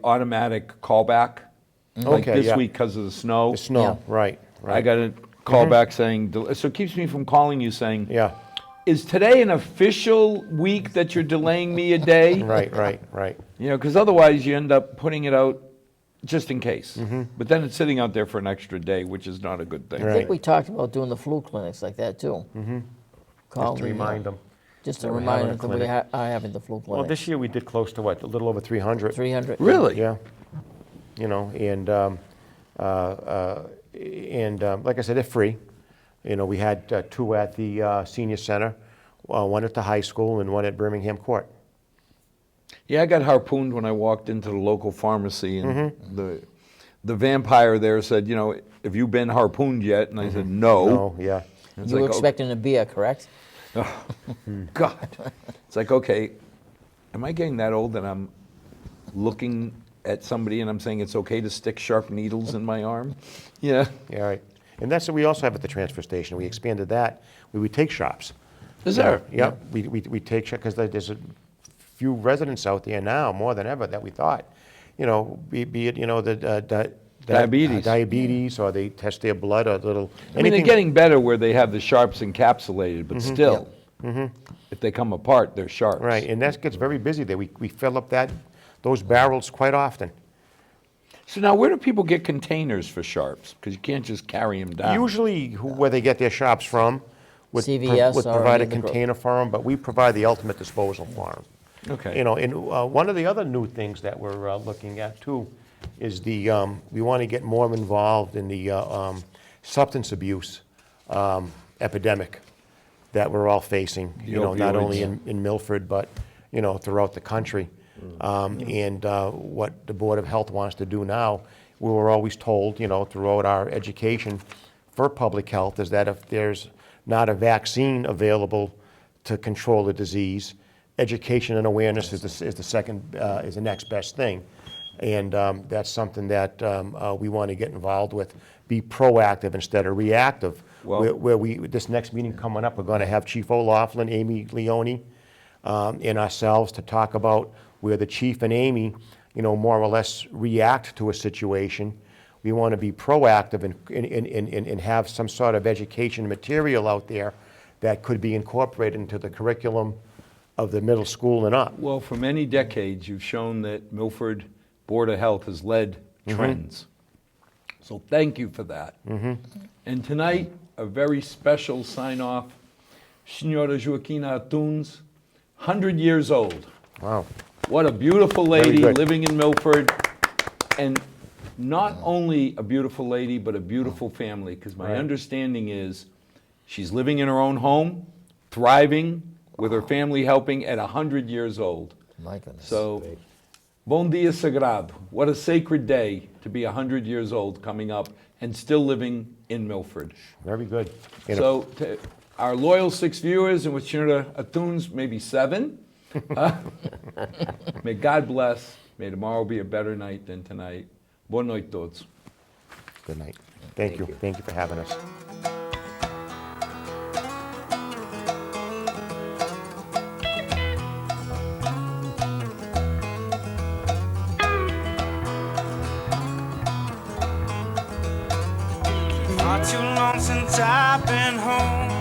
automatic callback. Like Okay, this yeah. week because of the snow. The snow, Yeah. right. I got a call back saying, so it keeps me from calling you saying, Yeah, is today an official week that you're delaying me a day? right. Because otherwise you end up putting it out just in case. But then it's sitting out there for an extra day, which is not a good thing. I think we talked about doing the flu clinics like that too. Call Just to me, remind them. Just to that we're remind having them a that we clinic. are having the flu clinic. Well, this year we did close to what, a little over 300? 300. Really? Yeah. Like I said, they're free. We had 2 at the senior center, 1 at the high school and 1 at Birmingham Court. Yeah, I got harpooned when I walked into the local pharmacy, and the vampire there said, have you been harpooned yet? And I said, no. Oh, yeah. It's You were like, expecting a beer, correct? God. It's like, okay, am I getting that old that I'm looking at somebody and I'm saying it's okay to stick sharp needles in my arm? Yeah. Yeah, right. And that's what we also have at the transfer station. We expanded that. We take shops. Is there? Yeah, we take shops, because there's a few residents out there now, more than ever, that we thought, be it, the Diabetes. diabetes, or they test their blood, or little, I mean, they're getting better where they have the sharps encapsulated, but still, if they come apart, they're sharps. Right, and that gets very busy there. We fill up those barrels quite often. So now, where do people get containers for sharps? Because you can't just carry them down. Usually, where they get their shops from would CVS would or provide a any of the container for them, but we provide the ultimate disposal for them. Okay. And one of the other new things that we're looking at too is we want to get more involved in the substance abuse epidemic that we're all facing. Not only in Milford, but throughout the country. And what the Board of Health wants to do now, we were always told, throughout our education for public health, is that if there's not a vaccine available to control the disease, education and awareness is the next best thing. And that's something that we want to get involved with, be proactive instead of reactive. Well- This next meeting coming up, we're going to have Chief O'Laughlin, Amy Leone, and ourselves to talk about where the chief and Amy, more or less react to a situation. We want to be proactive and have some sort of education material out there that could be incorporated into the curriculum of the middle school and up. Well, for many decades, you've shown that Milford Board of Health has led trends. So thank you for that. And tonight, a very special sign-off. Senora Joaquina Atunes, 100 years old. Wow. What a beautiful lady good. living in Milford. And not only a beautiful lady, but a beautiful family, because my understanding is she's living in her own home, thriving, with her family helping at 100 years old. My goodness. So, bon dia sagrado. What a sacred day to be 100 years old coming up and still living in Milford. Very good. So, to our loyal 6 viewers, and with Senora Atunes, maybe 7, may God bless. May tomorrow be a better night than tonight. Boa noite todos. Good night. Thank you. Thank you for having us. Not too long since I've been home.